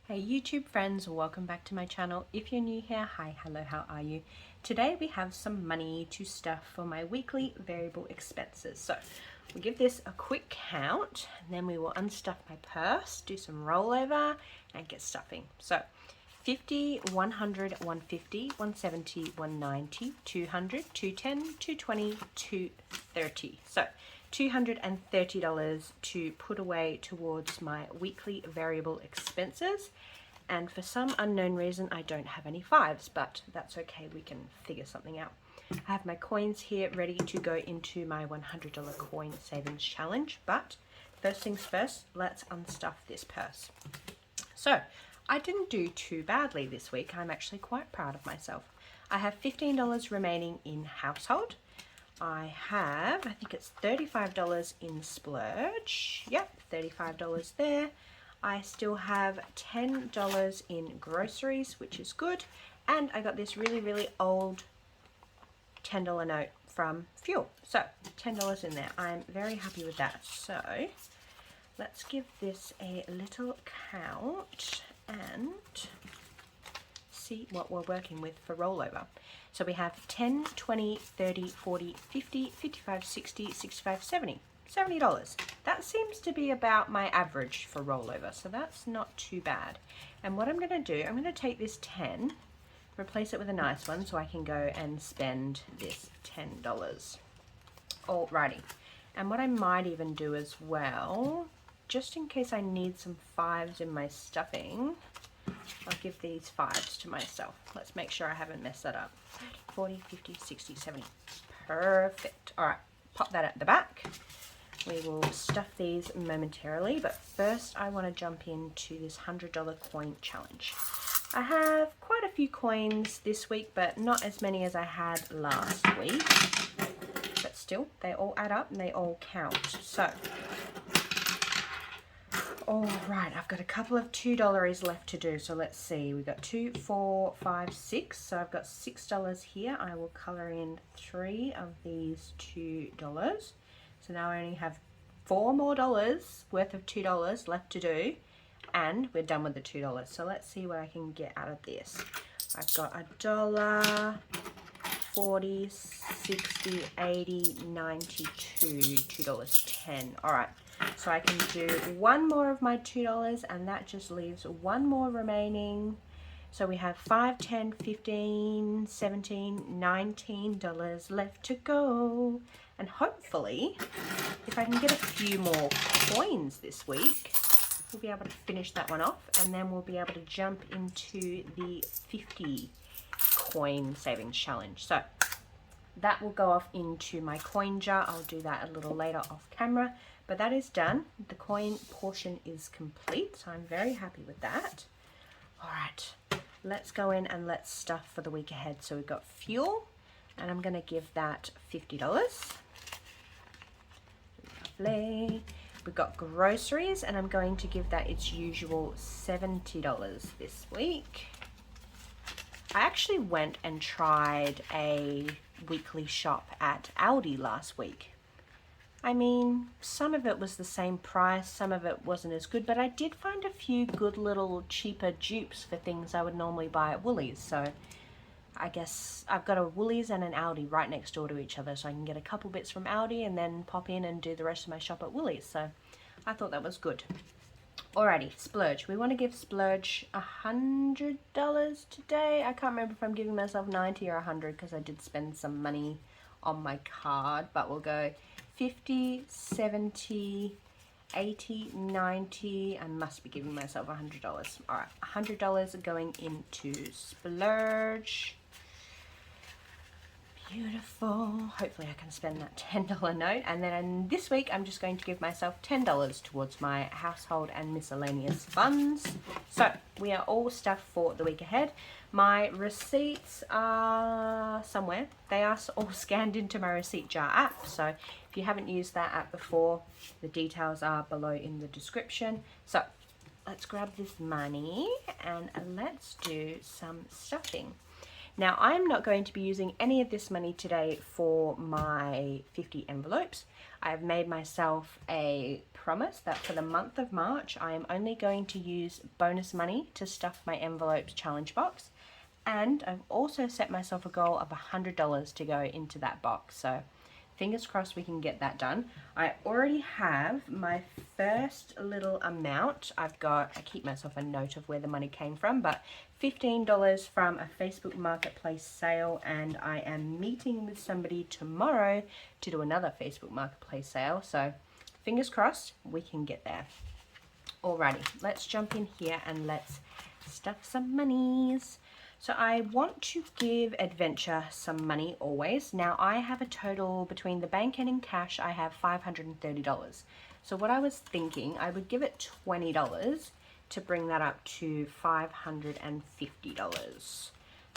Hey YouTube friends, welcome back to my channel. If you're new here, hi, hello, how are you? Today we have some money to stuff for my weekly variable expenses. So we'll give this a quick count and then we will unstuff my purse, do some rollover and get stuffing. So 50, 100, 150, 170, 190, 200, 210, 220, 230. So $230 to put away towards my weekly variable expenses. And for some unknown reason, I don't have any fives, but that's okay, we can figure something out. I have my coins here ready to go into my $100 coin savings challenge, but first things first, let's unstuff this purse. So I didn't do too badly this week. I'm actually quite proud of myself. I have $15 remaining in household. I think it's $35 in splurge. Yep, $35 there. I still have $10 in groceries, which is good. And I got this really old $10 note from fuel. So $10 in there. I'm very happy with that. So let's give this a little count and see what we're working with for rollover. So we have 10, 20, 30, 40, 50, 55, 60, 65, 70. $70. That seems to be about my average for rollover, so that's not too bad. And what I'm going to do, I'm going to take this 10, replace it with a nice one so I can go and spend this $10. Alrighty. And what I might even do as well, just in case I need some fives in my stuffing, I'll give these fives to myself. Let's make sure I haven't messed that up. 40, 50, 60, 70. Perfect. All right, pop that at the back. We will stuff these momentarily, but first I want to jump into this $100 coin challenge. I have quite a few coins this week, but not as many as I had last week. But still, they all add up and they all count. So, all right, I've got a couple of $2 left to do. So let's see, we've got 2, 4, 5, 6. So I've got $6 here. I will color in 3 of these $2. So now I only have $4 more worth of $2 left to do. And we're done with the $2. So let's see what I can get out of this. I've got $1, 40, 60, 80, 92, $2.10. All right. So I can do one more of my $2 and that just leaves one more remaining. So we have 5, 10, 15, 17, $19 left to go. And hopefully, if I can get a few more coins this week, we'll be able to finish that one off and then we'll be able to jump into the 50 coin savings challenge. So that will go off into my coin jar. I'll do that a little later off camera. But that is done. The coin portion is complete, so I'm very happy with that. All right, let's go in and let's stuff for the week ahead. So we've got fuel, and I'm gonna give that $50. Lovely. We've got groceries, and I'm going to give that its usual $70 this week. I actually went and tried a weekly shop at Aldi last week. I mean, some of it was the same price, some of it wasn't as good, but I did find a few good little cheaper dupes for things I would normally buy at Woolies. So I guess I've got a Woolies and an Aldi right next door to each other, so I can get a couple bits from Aldi and then pop in and do the rest of my shop at Woolies. So I thought that was good. Alrighty, splurge. We want to give splurge $100 today. I can't remember if I'm giving myself 90 or 100 because I did spend some money on my card, but we'll go 50, 70, 80, 90. I must be giving myself $100. All right, $100 going into splurge. Beautiful. Hopefully I can spend that $10 note. And then this week I'm just going to give myself $10 towards my household and miscellaneous funds. So we are all stuffed for the week ahead. My receipts are somewhere. They are all scanned into my receipt jar app. So if you haven't used that app before, the details are below in the description. So let's grab this money and let's do some stuffing. Now, I'm not going to be using any of this money today for my 50 envelopes. I've made myself a promise that for the month of March, I am only going to use bonus money to stuff my envelopes challenge box. And I've also set myself a goal of $100 to go into that box. So fingers crossed we can get that done. I already have my first little amount. I keep myself a note of where the money came from, but $15 from a Facebook Marketplace sale, and I am meeting with somebody tomorrow to do another Facebook Marketplace sale. So fingers crossed we can get there. Alrighty, let's jump in here and let's stuff some monies. So I want to give Adventure some money always. Now I have a total between the bank and in cash, I have $530. So what I was thinking, I would give it $20 to bring that up to $550.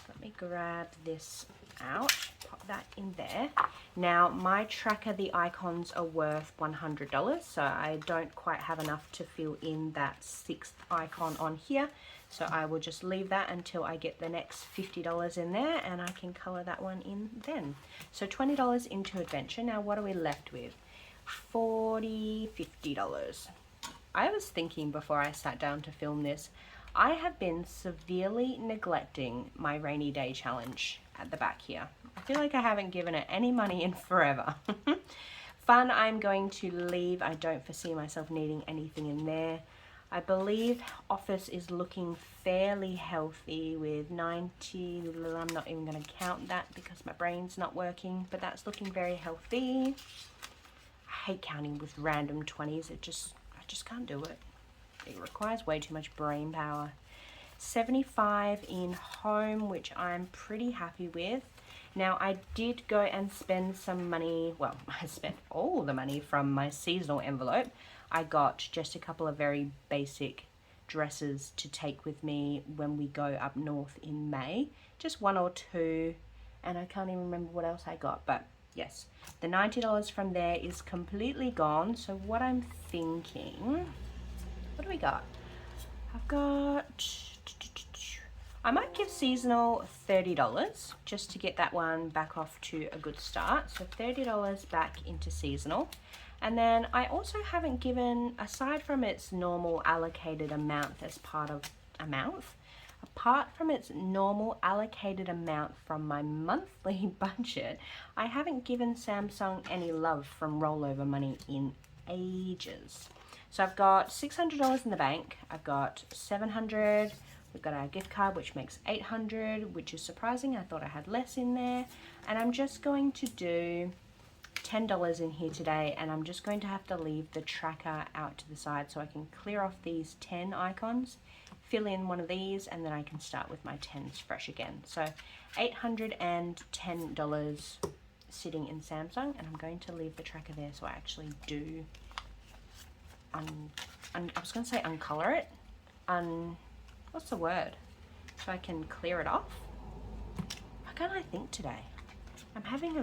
Let me grab this out, pop that in there. Now my tracker, the icons are worth $100, so I don't quite have enough to fill in that 6th icon on here. So I will just leave that until I get the next $50 in there, and I can color that one in then. So $20 into Adventure. Now what are we left with? $50. I was thinking before I sat down to film this, I have been severely neglecting my rainy day challenge at the back here. I feel like I haven't given it any money in forever. Fun, I'm going to leave. I don't foresee myself needing anything in there. I believe Office is looking fairly healthy with 90. I'm not even going to count that because my brain's not working, but that's looking very healthy. I hate counting with random 20s. I just can't do it. It requires way too much brain power. 75 in home, which I'm pretty happy with. Now I did go and spend some money. Well, I spent all the money from my seasonal envelope. I got just a couple of very basic dresses to take with me when we go up north in May. Just one or two, and I can't even remember what else I got, but yes, the $90 from there is completely gone. So what I'm thinking, what do we got? I might give seasonal $30 just to get that one back off to a good start. So $30 back into seasonal. And then I also haven't given, aside from its normal allocated amount as part of apart from its normal allocated amount from my monthly budget, I haven't given Samsung any love from rollover money in ages. So I've got $600 in the bank, I've got $700, we've got our gift card which makes $800, which is surprising. I thought I had less in there. And I'm just going to do $10 in here today, and I'm just going to have to leave the tracker out to the side so I can clear off these 10 icons, fill in one of these, and then I can start with my 10s fresh again. So $810 sitting in Samsung, and I'm going to leave the tracker there so I actually do I was going to say uncolor it. What's the word? So I can clear it off. Why can't I think today? I'm having a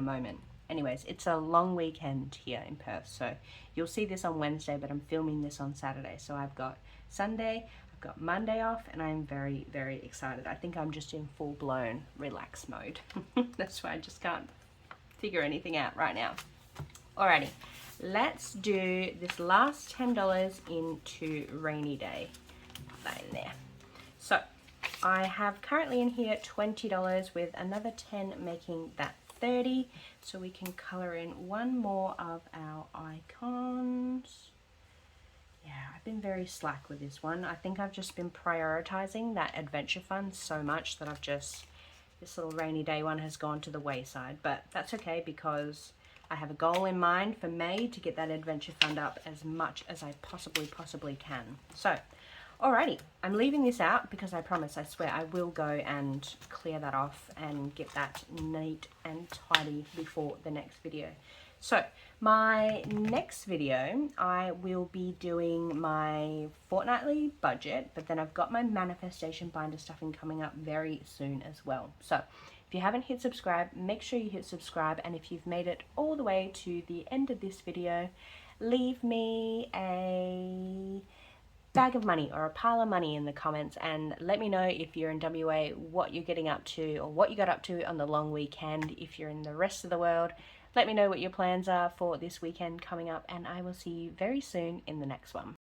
moment. Anyways, it's a long weekend here in Perth, so you'll see this on Wednesday, but I'm filming this on Saturday. So I've got Sunday, I've got Monday off, and I'm very, very excited. I think I'm just in full-blown relax mode. That's why I just can't figure anything out right now. Alrighty, let's do this last $10 into rainy day. Put that in there. So I have currently in here $20 with another 10 making that 30. So we can color in one more of our icons. Yeah, I've been very slack with this one. I think I've just been prioritizing that adventure fund so much that this little rainy day one has gone to the wayside, but that's okay because I have a goal in mind for May to get that adventure fund up as much as I possibly can. So, alrighty, I'm leaving this out because I promise, I swear, I will go and clear that off and get that neat and tidy before the next video. So, my next video, I will be doing my fortnightly budget, but then I've got my manifestation binder stuffing coming up very soon as well. So, if you haven't hit subscribe, make sure you hit subscribe, and if you've made it all the way to the end of this video, leave me a bag of money or a pile of money in the comments, and let me know if you're in WA what you're getting up to or what you got up to on the long weekend. If you're in the rest of the world, let me know what your plans are for this weekend coming up, and I will see you very soon in the next one.